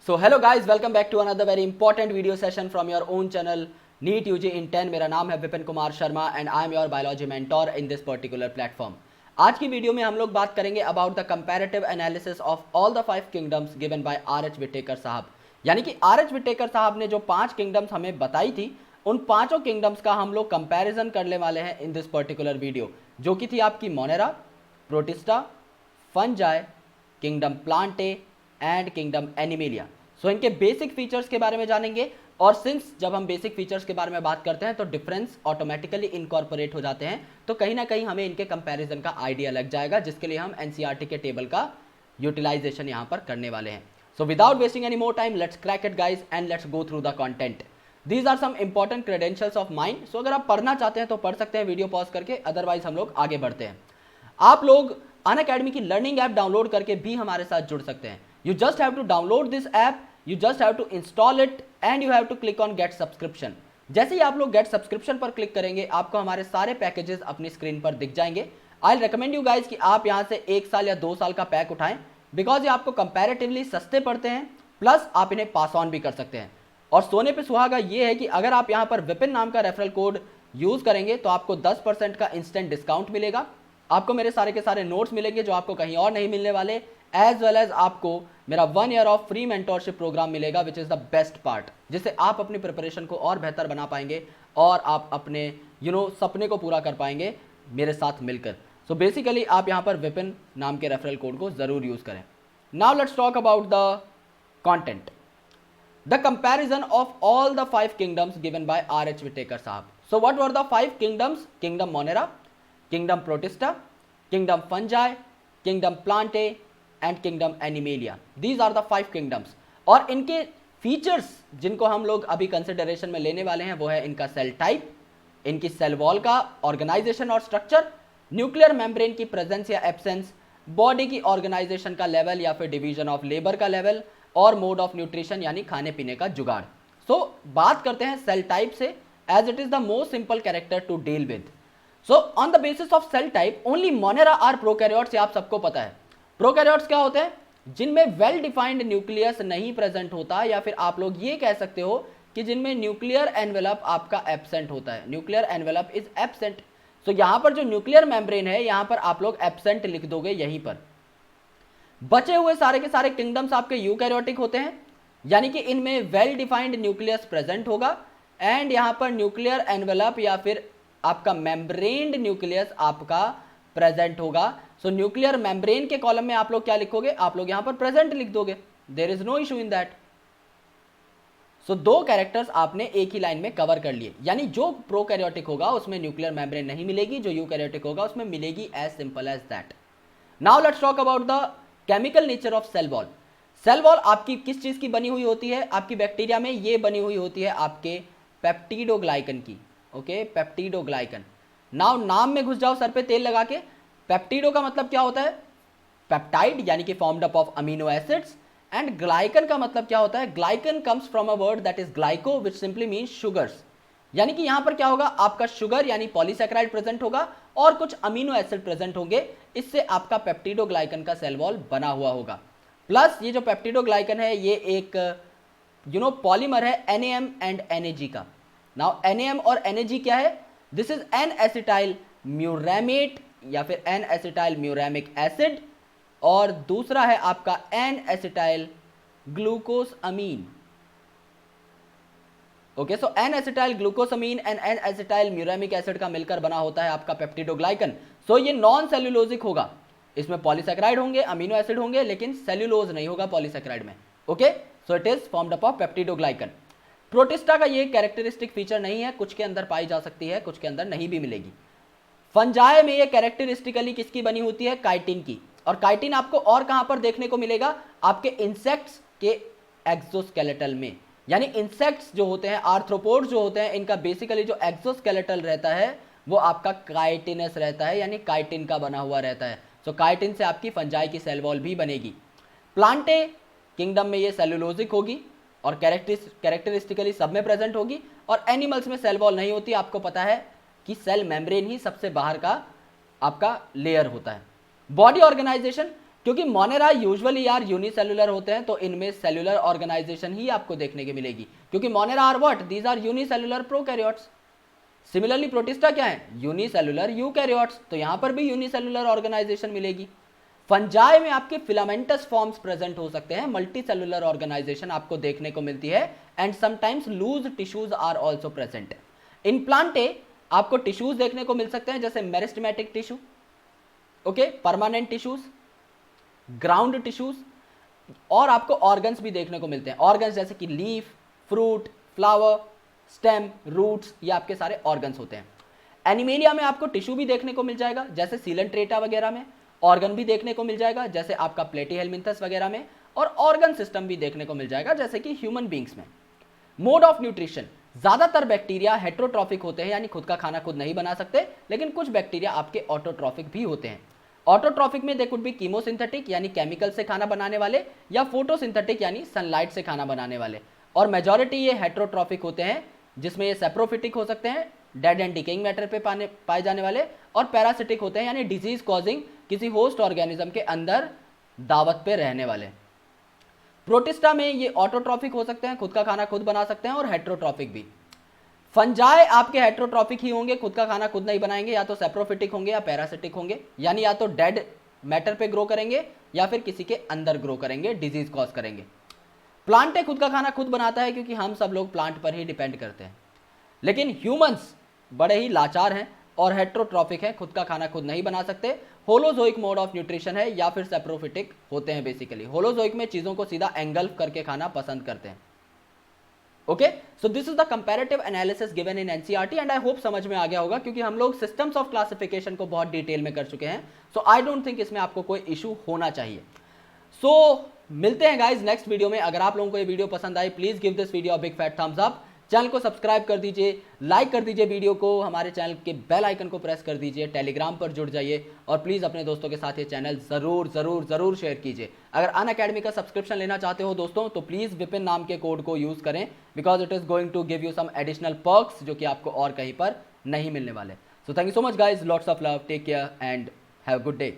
So hello guys, welcome back to another very important video session from your own channel NEET UG in 10। मेरा नाम है Vipin Kumar Sharma and I am your biology mentor in this particular platform. आज की video में हम लोग बात करेंगे about the comparative analysis of all the 5 kingdoms given by R H. Whittaker साहब। यानी कि आर.एच. विटेकर साहब ने जो 5 किंगडम्स हमें बताई थी, उन पांचों किंगडम्स का हम लोग कंपैरिजन करने वाले हैं इन दिस पर्टिकुलर वीडियो, जो कि थी आपकी Monera, Protista, Fungi, kingdom Plantae and kingdom Animalia. So इनके बेसिक फीचर्स के बारे में जानेंगे, और सिंस जब हम बेसिक फीचर्स के बारे में बात करते हैं तो डिफरेंस ऑटोमेटिकली इनकॉर्पोरेट हो जाते हैं, तो कहीं ना कहीं हमें इनके कंपैरिजन का आइडिया लग जाएगा, जिसके लिए हम एनसीईआरटी के टेबल का यूटिलाइजेशन यहां पर करने वाले हैं। So without wasting any more time, let's crack it guys and let's go through the content. These are some important credentials of mind. So अगर आप पढ़ना चाहते हैं तो पढ़ सकते हैं वीडियो पॉज करके, अदरवाइज हम लोग आगे बढ़ते हैं। आप लोग अनअकैडमी की लर्निंग ऐप डाउनलोड करके भी हमारे साथ जुड़ सकते हैं। You just have to download this app, you just have to install it and you have to click on get subscription। जैसे ही आप लोग get subscription पर क्लिक करेंगे, आपको हमारे सारे पैकेजेस अपनी स्क्रीन पर दिख जाएंगे। I'll recommend you guys कि आप यहां से 1 साल या 2 साल का पैक उठाएं, बिकॉज ये आपको कंपैरेटिवली सस्ते पड़ते हैं, प्लस आप इन्हें पास ऑन भी कर सकते हैं। और सोने पे सुहागा ये है कि अगर आप यहां पर विपिन नाम का रेफरल कोड यूज करेंगे तो आपको 10% का इंस्टेंट डिस्काउंट मिलेगा। आपको मेरे सारे के सारे नोट्स मिलेंगे जो आपको कहीं और नहीं मिलने वाले, एज वेल एज आपको मेरा 1 year of free mentorship program मिलेगा, which is the best part, जिससे आप अपनी प्रिपरेशन को और बेहतर बना पाएंगे और आप अपने सपने को पूरा कर पाएंगे मेरे साथ मिलकर। सो बेसिकली आप यहां पर विपिन नाम के रेफरल कोड को जरूर यूज करें। Now let's talk about the content, the comparison of all the 5 kingdoms given by R H. Whittaker साहब। So what were the 5 kingdoms? Kingdom Monera, kingdom Protista, kingdom Fungi, kingdom Plantae and kingdom Animalia. These are the 5 kingdoms. और इनके features जिनको हम लोग अभी consideration में लेने वाले हैं वो है इनका सेल टाइप, इनकी सेल वॉल का ऑर्गेनाइजेशन और स्ट्रक्चर, न्यूक्लियर मेम्ब्रेन की प्रेजेंस या एब्सेंस, बॉडी की ऑर्गेनाइजेशन का लेवल या फिर डिवीजन ऑफ लेबर का लेवल, और मोड ऑफ न्यूट्रिशन यानी खाने पीने का जुगाड़। सो बात करते हैं सेल टाइप से, as it is the most simple character to deal with. So on the basis of cell type only Monera are prokaryotes. ये आप सबको पता है। प्रोकैरियोट्स क्या होते हैं? जिनमें वेल डिफाइंड न्यूक्लियस नहीं प्रेजेंट होता, या फिर आप लोग ये कह सकते हो कि जिनमें न्यूक्लियर एनवेलप आपका एब्सेंट होता है। Nuclear envelope is absent. So यहां पर जो न्यूक्लियर मेम्ब्रेन है, यहां पर आप लोग एब्सेंट लिख दोगे यहीं पर। बचे हुए सारे के सारे किंगडम्स आपके यूकैरियोटिक होते हैं, यानी कि इनमें वेल डिफाइंड न्यूक्लियस प्रेजेंट होगा, एंड यहां पर न्यूक्लियर एनवेलप या फिर आपका मेम्ब्रेन्ड न्यूक्लियस आपका प्रेजेंट होगा। सो न्यूक्लियर मेम्ब्रेन के कॉलम में आप लोग क्या लिखोगे? आप लोग यहां पर प्रेजेंट लिख दोगे। There is no issue in that. So 2 characters आपने एक ही लाइन में कवर कर लिए, यानी जो प्रोकैरियोटिक होगा उसमें न्यूक्लियर मेम्ब्रेन नहीं मिलेगी, जो यूकैरियोटिक होगा उसमें मिलेगी, as simple as that. Now let's talk about the chemical nature of cell wall. Cell wall आपकी किस चीज की बनी हुई होती है? आपकी बैक्टीरिया में ये बनी हुई होती है आपके पेप्टिडोग्लाइकन की। Okay, peptidoglycan. नाउ नाम में घुस जाओ सर पे तेल लगा के। पेप्टिडो का मतलब क्या होता है? पेप्टाइड, यानी कि formed up of amino acids, and glycan का मतलब क्या होता है? Glycan comes from a word that is glyco, which simply means sugars. यानी कि यहां पर क्या होगा? आपका शुगर यानी पॉलीसैकेराइड प्रेजेंट होगा और कुछ अमीनो एसिड प्रेजेंट होंगे, इससे आपका पेप्टिडोग्लाइकन का सेल वॉल बना हुआ होगा। प्लस ये जो पेप्टिडोग्लाइकन है ये एक पॉलीमर है NAM एंड NAG का। नाउ NAM और NAG क्या है? दिस इज एन एसिटाइल म्यूरामेट या फिर एन एसिटाइल म्यूरामिक एसिड, और दूसरा है आपका N acetyl glucosamine. Okay, so N acetyl glucosamine and N acetyl muramic acid का मिलकर बना होता है आपका पेप्टिडोग्लाइकन। सो ये नॉन सेल्यूलोजिक होगा, इसमें पॉलीसैकेराइड होंगे, अमीनो एसिड होंगे, लेकिन सेल्यूलोज नहीं होगा पॉलीसैकेराइड में। Okay, so it is formed up of peptidoglycan. Protista का ये कैरेक्टरिस्टिक फीचर नहीं है, कुछ के अंदर पाई जा सकती है, कुछ के अंदर नहीं भी मिलेगी। फंजाई में ये कैरेक्टरिस्टिकली किसकी बनी होती है? काइटिन की। और काइटिन आपको और कहां पर देखने को मिलेगा? आपके इंसेक्ट्स के एक्सोस्केलेटल में। यानी इंसेक्ट्स जो होते हैं, आर्थ्रोपोड्स जो होते हैं, इनका बेसिकली जो एक्सोस्केलेटल रहता है वो आपका काइटिनस रहता है, यानी काइटिन का बना हुआ रहता है। सो काइटिन से आपकी फंजाई की सेल वॉल भी बनेगी। प्लांटे किंगडम में ये सेलुलोजिक होगी और कैरेक्टरिस्टिकली सब में प्रेजेंट होगी, और एनिमल्स में सेल वॉल नहीं होती। आपको पता है कि सेल मेम्ब्रेन ही सबसे बाहर का आपका लेयर होता है। बॉडी ऑर्गेनाइजेशन, क्योंकि मोनेरा यूजुअली यार यूनिसेलुलर होते हैं, तो इनमें सेलुलर ऑर्गेनाइजेशन ही आपको देखने की मिलेगी, क्योंकि Monera are what, these are unicellular prokaryotes. Similarly Protista क्या है, यूनिसेलुलर यूकैरियोट्स, तो यहां पर भी यूनिसेलुलर ऑर्गेनाइजेशन मिलेगी। फंजाई में आपके फिलामेंटस फॉर्म्स प्रेजेंट हो सकते हैं, मल्टी सेलुलर ऑर्गेनाइजेशन आपको देखने को मिलती है, and sometimes loose tissues are also present. In Plantae आपको टिश्यूज देखने को मिल सकते हैं, जैसे meristematic tissue, okay, permanent tissues, ground tissues, और आपको ऑर्गन्स भी देखने को मिलते हैं। ऑर्गन्स जैसे कि leaf, fruit, flower, stem, roots, ये आपके सारे ऑर्गन्स होते हैं। एनिमेलिया में आपको टिश्यू भी देखने को मिल जाएगा, जैसे सीलेंट्रेटा वगैरह में, ऑर्गन भी देखने को मिल जाएगा, जैसे आपका प्लेटीहेलमिंथस वगैरह में, और ऑर्गन सिस्टम भी देखने को मिल जाएगा, जैसे कि ह्यूमन बींग्स में। मोड ऑफ न्यूट्रिशन, ज्यादातर बैक्टीरिया हेट्रोट्रॉफिक होते हैं, यानी खुद का खाना खुद नहीं बना सकते, लेकिन कुछ बैक्टीरिया आपके ऑटोट्रॉफिक भी होते हैं। ऑटोट्रॉफिक में दे कुड बी कीमोसिंथेटिक, यानी केमिकल से खाना बनाने वाले, या फोटोसिंथेटिक, यानी सनलाइट से खाना बनाने वाले, और मेजॉरिटी ये हेट्रोट्रॉफिक होते हैं, जिसमें ये सेप्रोफिटिक हो सकते हैं, डेड एंड डिकेइंग मैटर पे पाए जाने वाले, और पैरासिटिक होते हैं, यानी डिजीज कॉजिंग, किसी होस्ट ऑर्गेनिज्म के अंदर दावत पे रहने वाले। प्रोटिस्टा में ये ऑटोट्रॉफिक हो सकते हैं, खुद का खाना खुद बना सकते हैं, और हेट्रोट्रॉफिक भी। फंजाई आपके हेट्रोट्रॉफिक ही होंगे, खुद का खाना खुद नहीं बनाएंगे, या तो सेप्रोफिटिक होंगे या पैरासिटिक होंगे, यानी या तो डेड मैटर पे ग्रो करेंगे या फिर किसी के अंदर ग्रो करेंगे, डिजीज कॉज करेंगे। प्लांट खुद का खाना खुद बनाता है, क्योंकि हम सब लोग प्लांट पर ही डिपेंड करते हैं, लेकिन ह्यूमंस बड़े ही लाचार हैं और हेट्रोट्रॉफिक हैं, खुद का खाना खुद नहीं बना सकते। होलोजोइक मोड ऑफ न्यूट्रिशन है, या फिर सेप्रोफिटिक होते हैं बेसिकली। होलोजोइक में चीजों को सीधा एंगल्फ करके खाना पसंद करते हैं। Okay, so this is the comparative analysis given in NCERT, and I hope समझ में आ गया होगा, क्योंकि हम लोग सिस्टम्स ऑफ क्लासिफिकेशन को बहुत डिटेल में कर चुके हैं, सो आई डोंट थिंक इसमें आपको कोई इशू होना चाहिए। सो मिलते हैं गाइज नेक्स्ट वीडियो में। अगर आप लोगों को ये वीडियो पसंद आई, please give this video a big fat thumbs up, channel को सब्सक्राइब कर दीजिए, लाइक कर दीजिए वीडियो को, हमारे चैनल के बेल आइकन को प्रेस कर दीजिए, टेलीग्राम पर जुड़ जाइए, और प्लीज़ अपने दोस्तों के साथ ये चैनल ज़रूर ज़रूर ज़रूर शेयर कीजिए। अगर अनअकैडमी का सब्सक्रिप्शन लेना चाहते हो दोस्तों, तो प्लीज़ विपिन नाम के कोड को यूज़ करें, because it is going to give you some additional perks जो कि आपको और कहीं पर नहीं मिलने वाले। So thank you so much guys, lots of love, take care and have a good day.